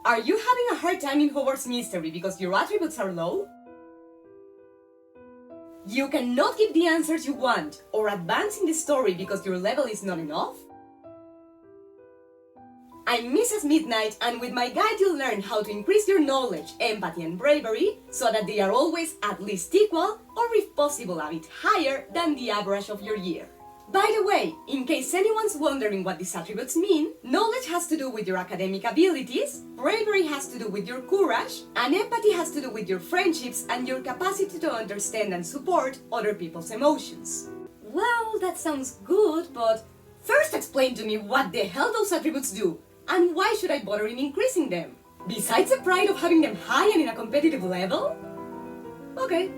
Are you having a hard time in Hogwarts Mystery because your attributes are low? You cannot give the answers you want or advance in the story because your level is not enough? I'm Mrs. Midnight, and with my guide you'll learn how to increase your knowledge, empathy and bravery so that they are always at least equal or if possible a bit higher than the average of your year. By the way, in case anyone's wondering what these attributes mean, knowledge has to do with your academic abilities, bravery has to do with your courage, and empathy has to do with your friendships and your capacity to understand and support other people's emotions. Well, that sounds good, but first explain to me what the hell those attributes do, and why should I bother in increasing them? Besides the pride of having them high and in a competitive level? Okay.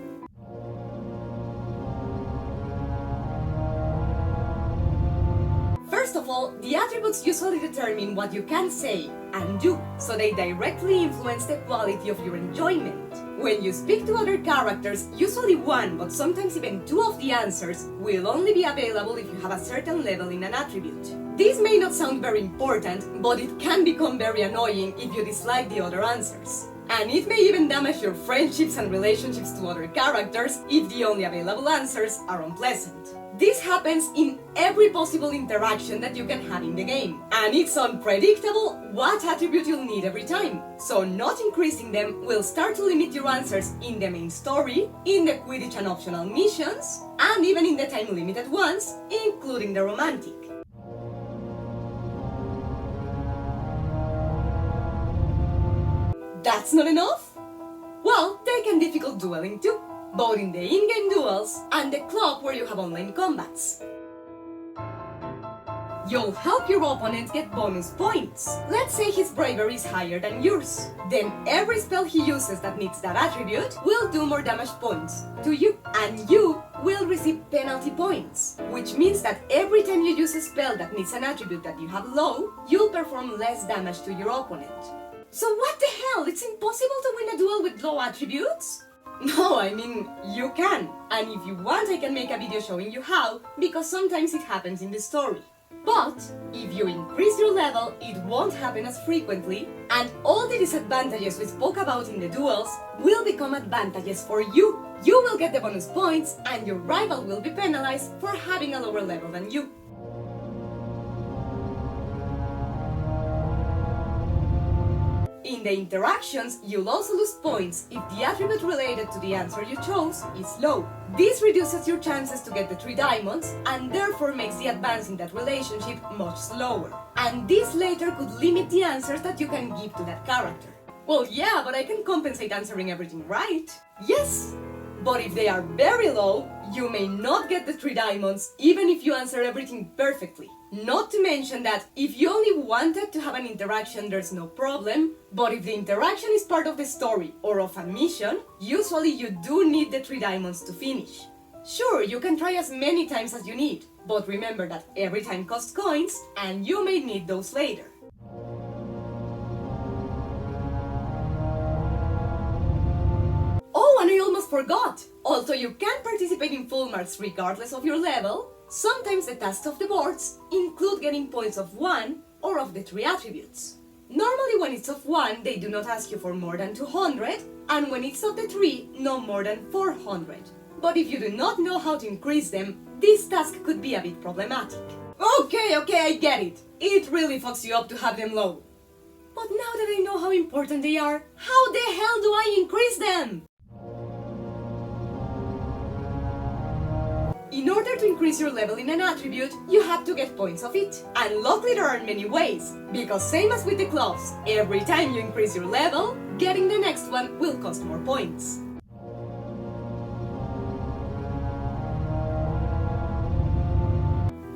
First of all, the attributes usually determine what you can say and do, so they directly influence the quality of your enjoyment. When you speak to other characters, usually one, but sometimes even two of the answers will only be available if you have a certain level in an attribute. This may not sound very important, but it can become very annoying if you dislike the other answers. And it may even damage your friendships and relationships to other characters if the only available answers are unpleasant. This happens in every possible interaction that you can have in the game, and it's unpredictable what attribute you'll need every time. So not increasing them will start to limit your answers in the main story, in the Quidditch and optional missions, and even in the time-limited ones, including the romantic. That's not enough? Well, take in difficult dueling too, both in the in-game duels and the club where you have online combats. You'll help your opponent get bonus points. Let's say his bravery is higher than yours. Then every spell he uses that needs that attribute will do more damage points to you, and you will receive penalty points, which means that every time you use a spell that needs an attribute that you have low, you'll perform less damage to your opponent. So what the hell? It's impossible to win a duel with low attributes? No, I mean, you can. And if you want, I can make a video showing you how, because sometimes it happens in the story. But if you increase your level, it won't happen as frequently, and all the disadvantages we spoke about in the duels will become advantages for you. You will get the bonus points, and your rival will be penalized for having a lower level than you. In the interactions, you'll also lose points if the attribute related to the answer you chose is low. This reduces your chances to get the 3 diamonds and therefore makes the advance in that relationship much slower. And this later could limit the answers that you can give to that character. Well, yeah, but I can compensate answering everything right. Yes! But if they are very low, you may not get the 3 diamonds even if you answer everything perfectly. Not to mention that if you only wanted to have an interaction, there's no problem, but if the interaction is part of the story or of a mission, usually you do need the 3 diamonds to finish. Sure, you can try as many times as you need, but remember that every time costs coins and you may need those later. Oh, and I almost forgot! Although you can participate in full marks regardless of your level, sometimes the tasks of the boards include getting points of 1 or of the 3 attributes. Normally when it's of 1, they do not ask you for more than 200, and when it's of the 3, no more than 400. But if you do not know how to increase them, this task could be a bit problematic. Okay, I get it. It really fucks you up to have them low. But now that I know how important they are, how the hell do I increase them? In order to increase your level in an attribute, you have to get points of it. And luckily there are many ways, because same as with the gloves, every time you increase your level, getting the next one will cost more points.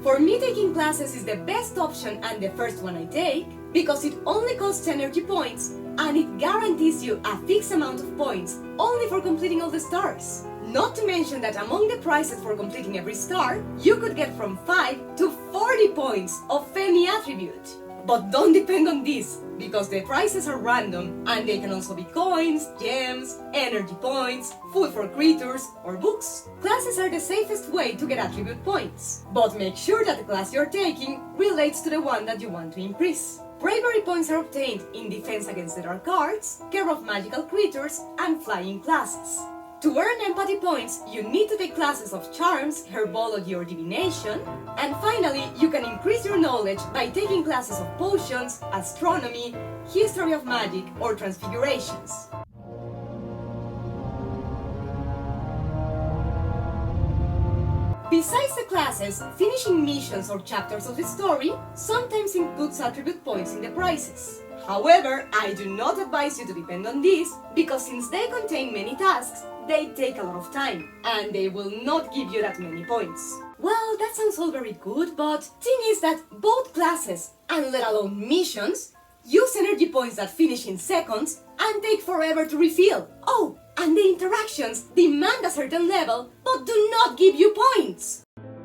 For me, taking classes is the best option and the first one I take, because it only costs energy points, and it guarantees you a fixed amount of points, only for completing all the stars. Not to mention that among the prizes for completing every star, you could get from 5 to 40 points of any attribute. But don't depend on this, because the prizes are random, and they can also be coins, gems, energy points, food for creatures, or books. Classes are the safest way to get attribute points, but make sure that the class you're taking relates to the one that you want to increase. Bravery points are obtained in defense against the dark arts, care of magical creatures, and flying classes. To earn empathy points, you need to take classes of charms, herbology or divination, and finally, you can increase your knowledge by taking classes of potions, astronomy, history of magic, or transfigurations. Besides the classes, finishing missions or chapters of the story sometimes includes attribute points in the prizes. However, I do not advise you to depend on these, because since they contain many tasks, they take a lot of time, and they will not give you that many points. Well, that sounds all very good, but thing is that both classes, and let alone missions, use energy points that finish in seconds and take forever to refill. Oh, and the interactions demand a certain level, but do not give you points.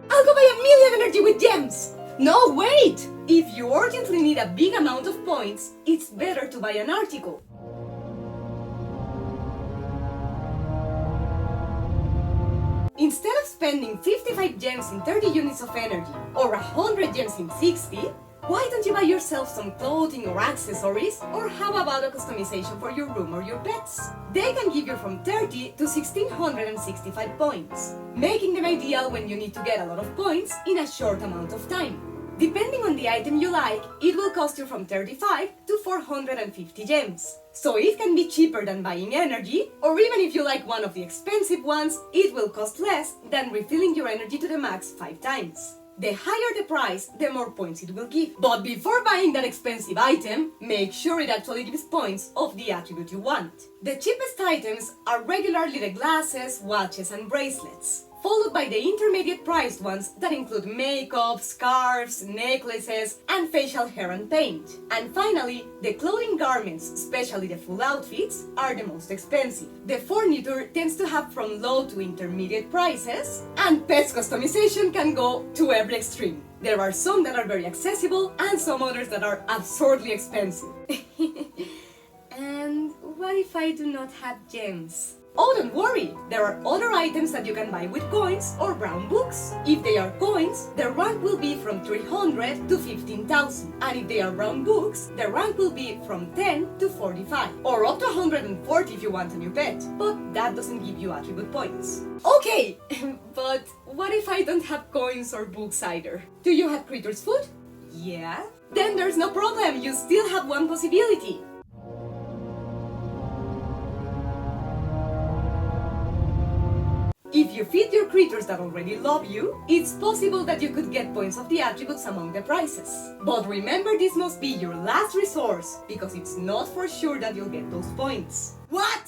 I'll go buy 1,000,000 energy with gems! No, wait! If you urgently need a big amount of points, it's better to buy an article. Instead of spending 55 gems in 30 units of energy, or 100 gems in 60, why don't you buy yourself some clothing or accessories, or how about a customization for your room or your pets? They can give you from 30 to 1,665 points, making them ideal when you need to get a lot of points in a short amount of time. Depending on the item you like, it will cost you from 35 to 450 gems. So it can be cheaper than buying energy, or even if you like one of the expensive ones, it will cost less than refilling your energy to the max 5 times. The higher the price, the more points it will give. But before buying that expensive item, make sure it actually gives points of the attribute you want. The cheapest items are regularly the glasses, watches, and bracelets, followed by the intermediate priced ones that include makeup, scarves, necklaces, and facial hair and paint. And finally, the clothing garments, especially the full outfits, are the most expensive. The furniture tends to have from low to intermediate prices, and pets customization can go to every extreme. There are some that are very accessible, and some others that are absurdly expensive. And what if I do not have gems? Oh, don't worry! There are other items that you can buy with coins or brown books. If they are coins, the rank will be from 300 to 15,000. And if they are brown books, the rank will be from 10 to 45. Or up to 140 if you want a new pet. But that doesn't give you attribute points. Okay, but what if I don't have coins or books either? Do you have creatures' food? Yeah? Then there's no problem, you still have one possibility. If you feed your creatures that already love you, it's possible that you could get points of the attributes among the prizes. But remember, this must be your last resource, because it's not for sure that you'll get those points. What?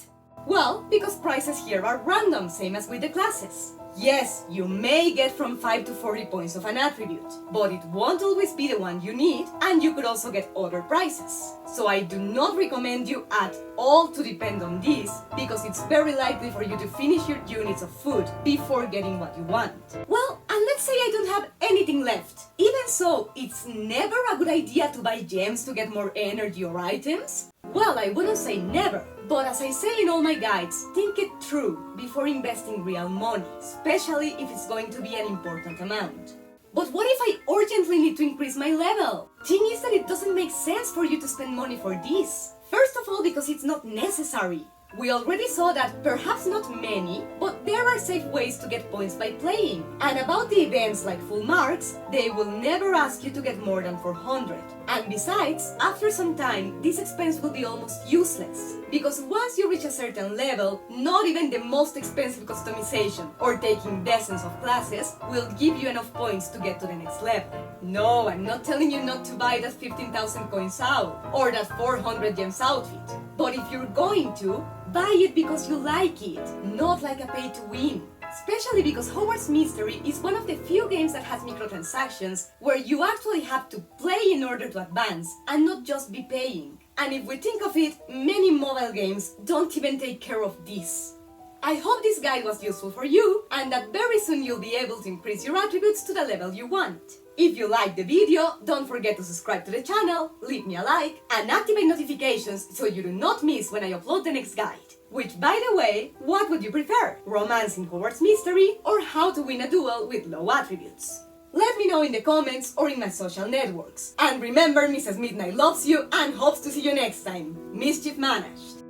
Well, because prizes here are random, same as with the classes. Yes, you may get from 5 to 40 points of an attribute, but it won't always be the one you need, and you could also get other prizes. So I do not recommend you at all to depend on this, because it's very likely for you to finish your units of food before getting what you want. Well, and let's say I don't have anything left. Even so, it's never a good idea to buy gems to get more energy or items. Well, I wouldn't say never, but as I say in all my guides, think it through before investing real money, especially if it's going to be an important amount. But what if I urgently need to increase my level? Thing is that it doesn't make sense for you to spend money for this. First of all, because it's not necessary. We already saw that perhaps not many, but there are safe ways to get points by playing. And about the events like full marks, they will never ask you to get more than 400. And besides, after some time, this expense will be almost useless. Because once you reach a certain level, not even the most expensive customization or taking dozens of classes will give you enough points to get to the next level. No, I'm not telling you not to buy that 15,000 coins out or that 400 gems outfit. But if you're going to, buy it because you like it, not like a pay to win. Especially because Hogwarts Mystery is one of the few games that has microtransactions where you actually have to play in order to advance and not just be paying. And if we think of it, many mobile games don't even take care of this. I hope this guide was useful for you and that very soon you'll be able to increase your attributes to the level you want. If you liked the video, don't forget to subscribe to the channel, leave me a like, and activate notifications so you do not miss when I upload the next guide. Which, by the way, what would you prefer? Romance in Hogwarts Mystery or how to win a duel with low attributes? Let me know in the comments or in my social networks. And remember, Mrs. Midnight loves you and hopes to see you next time. Mischief managed.